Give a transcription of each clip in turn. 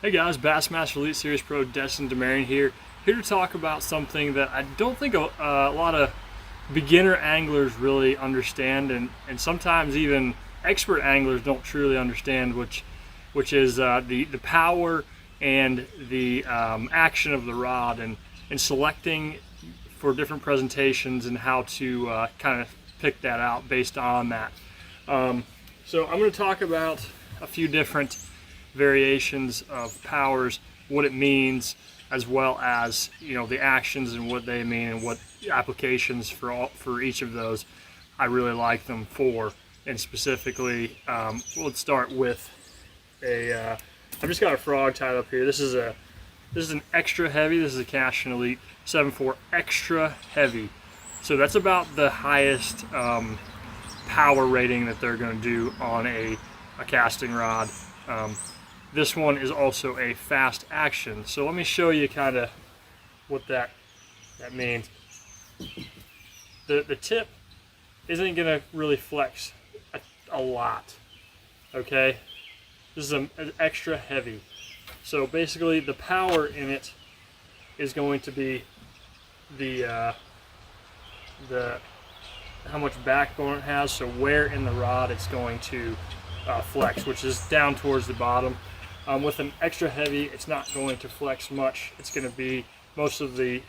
Hey guys, Bassmaster Elite Series Pro Destin DeMarion here to talk about something that I don't think a lot of beginner anglers really understand, and sometimes even expert anglers don't truly understand, which is the power and the action of the rod, and selecting for different presentations and how to kind of pick that out based on that. So I'm going to talk about a few different variations of powers, what it means, as well as the actions and what they mean and what applications for each of those I really like them for. And specifically, let's start with a I've just got a frog tied up here. This is an extra heavy. This is a Cashion Elite 7.4 extra heavy. So that's about the highest power rating that they're going to do on a casting rod. This one is also a fast action. So let me show you kind of what that means. The tip isn't going to really flex a lot. Okay, this is an extra heavy. So basically, the power in it is going to be the how much backbone it has. So where in the rod it's going to flex, which is down towards the bottom. With an extra heavy, it's not going to flex much. It's going to be most of the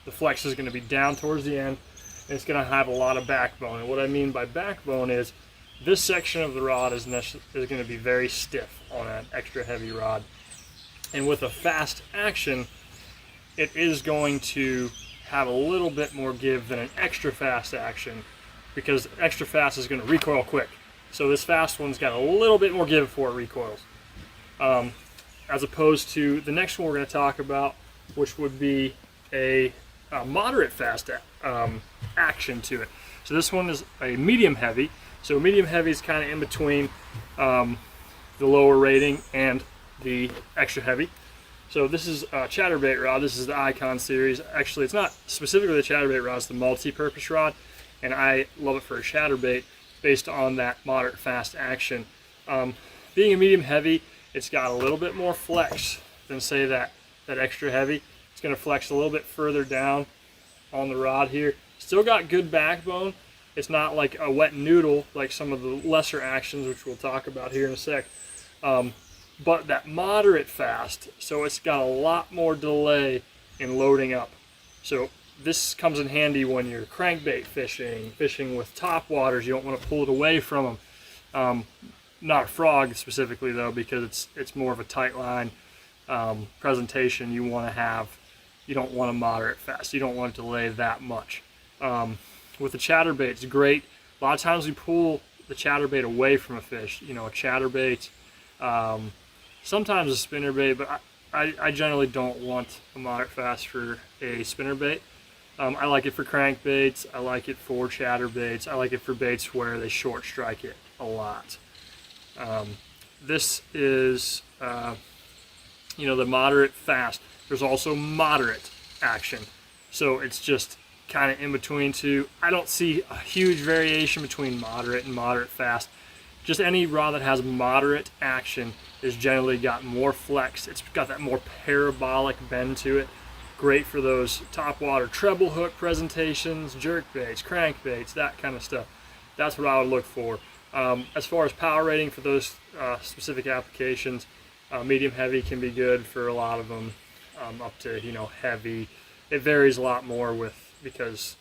flex is going to be down towards the end, and it's going to have a lot of backbone. And what I mean by backbone is this section of the rod is going to be very stiff on an extra heavy rod. And with a fast action, it is going to have a little bit more give than an extra fast action, because extra fast is going to recoil quick. So this fast one's got a little bit more give before it recoils. As opposed to the next one we're going to talk about, which would be a moderate fast action to it. So this one is a medium heavy. So medium heavy is kind of in between the lower rating and the extra heavy. So this is a Chatterbait Rod. This is the Icon series. Actually, it's not specifically the Chatterbait Rod, it's the multi-purpose rod, and I love it for a chatterbait based on that moderate fast action. Being a medium heavy, it's got a little bit more flex than, say, that extra heavy. It's going to flex a little bit further down on the rod here. Still got good backbone. It's not like a wet noodle like some of the lesser actions, which we'll talk about here in a sec. But that moderate fast, so it's got a lot more delay in loading up. So this comes in handy when you're crankbait fishing with top waters. You don't want to pull it away from them. Not a frog specifically though, because it's more of a tight line presentation you want to have. You don't want a moderate fast. You don't want it to delay that much. With the chatterbait, it's great. A lot of times we pull the chatterbait away from a fish. A chatterbait, sometimes a spinnerbait, but I generally don't want a moderate fast for a spinnerbait. I like it for crankbaits. I like it for chatterbaits. I like it for baits where they short strike it a lot. This is, the moderate fast. There's also moderate action. So it's just kind of in between two. I don't see a huge variation between moderate and moderate fast. Just any rod that has moderate action is generally got more flex. It's got that more parabolic bend to it. Great for those top water treble hook presentations, jerk baits, crankbaits, that kind of stuff. That's what I would look for. As far as power rating for those specific applications, medium heavy can be good for a lot of them, up to heavy. It varies a lot more because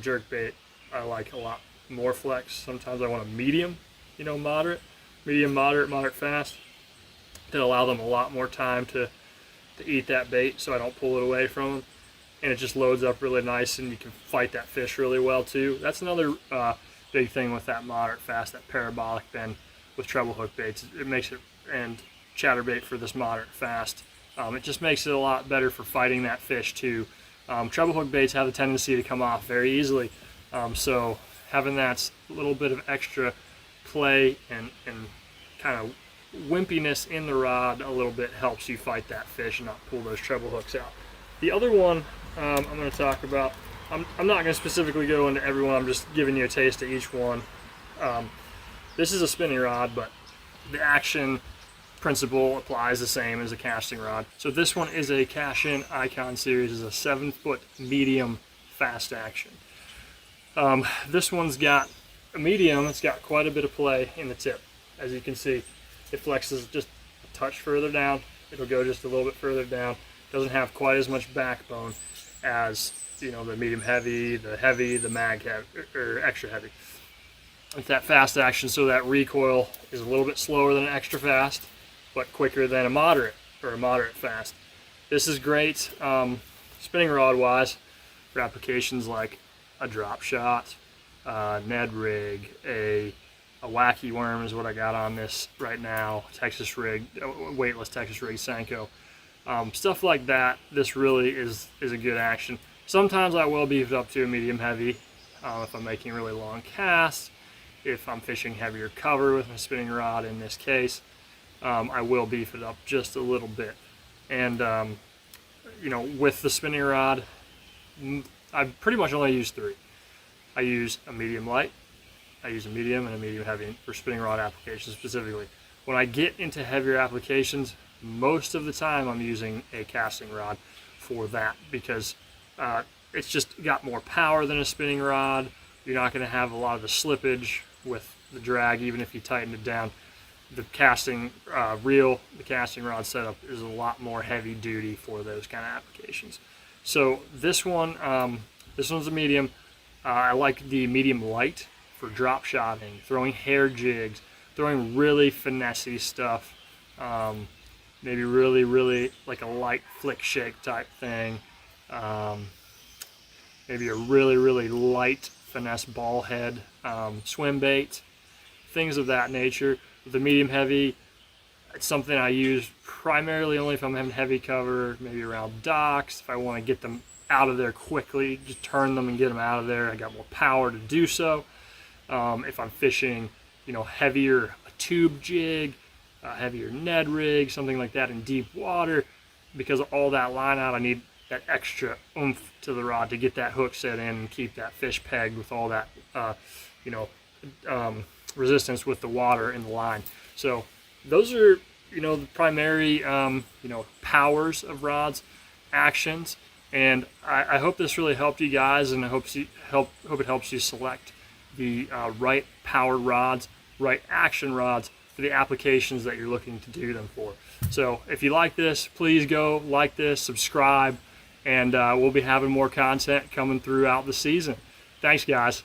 jerk bait I like a lot more flex. Sometimes I want a medium, moderate, moderate fast, that allow them a lot more time to eat that bait, so I don't pull it away from them, and it just loads up really nice, and you can fight that fish really well too. That's another big thing with that moderate fast, that parabolic bend with treble hook baits. It makes it, and chatterbait for this moderate fast, it just makes it a lot better for fighting that fish too. Treble hook baits have a tendency to come off very easily, so having that little bit of extra play and kind of wimpiness in the rod a little bit helps you fight that fish and not pull those treble hooks out. The other one I'm going to talk about, I'm not going to specifically go into every one, I'm just giving you a taste of each one. This is a spinning rod, but the action principle applies the same as a casting rod. So this one is a Cashion Icon Series, is a 7-foot medium fast action. This one's got a medium. It's got quite a bit of play in the tip. As you can see, it flexes just a touch further down. It'll go just a little bit further down. Doesn't have quite as much backbone as, you know, the medium heavy, the mag heavy, or extra heavy. It's that fast action, so that recoil is a little bit slower than an extra fast, but quicker than a moderate or a moderate fast. This is great spinning rod wise for applications like a drop shot, Ned rig, a wacky worm is what I got on this right now, Texas rig, weightless Texas rig Senko. Stuff like that, this really is a good action. Sometimes I will beef it up to a medium heavy if I'm making really long casts, if I'm fishing heavier cover with my spinning rod in this case. I will beef it up just a little bit. And you know, with the spinning rod, I pretty much only use 3. I use a medium light, I use a medium, and a medium heavy for spinning rod applications specifically. When I get into heavier applications, most of the time I'm using a casting rod for that, because it's just got more power than a spinning rod. You're not going to have a lot of the slippage with the drag, even if you tighten it down. The casting the casting rod setup is a lot more heavy duty for those kind of applications. So this one, this one's a medium. I like the medium light for drop shotting, throwing hair jigs, throwing really finessey stuff. Maybe really like a light flick shake type thing. Maybe a really light finesse ball head, swim bait, things of that nature. The medium heavy, it's something I use primarily only if I'm having heavy cover, maybe around docks. If I want to get them out of there quickly, just turn them and get them out of there. I got more power to do so. If I'm fishing, you know, heavier a tube jig, heavier Ned rig, something like that in deep water, because of all that line out, I need that extra oomph to the rod to get that hook set in and keep that fish pegged with all that, you know, resistance with the water in the line. So those are, you know, the primary, you know, powers of rods, actions, and I hope this really helped you guys, and I hope it helps you select the right powered rods, right action rods for the applications that you're looking to do them for. So if you like this, please go like this, subscribe, and we'll be having more content coming throughout the season. Thanks, guys.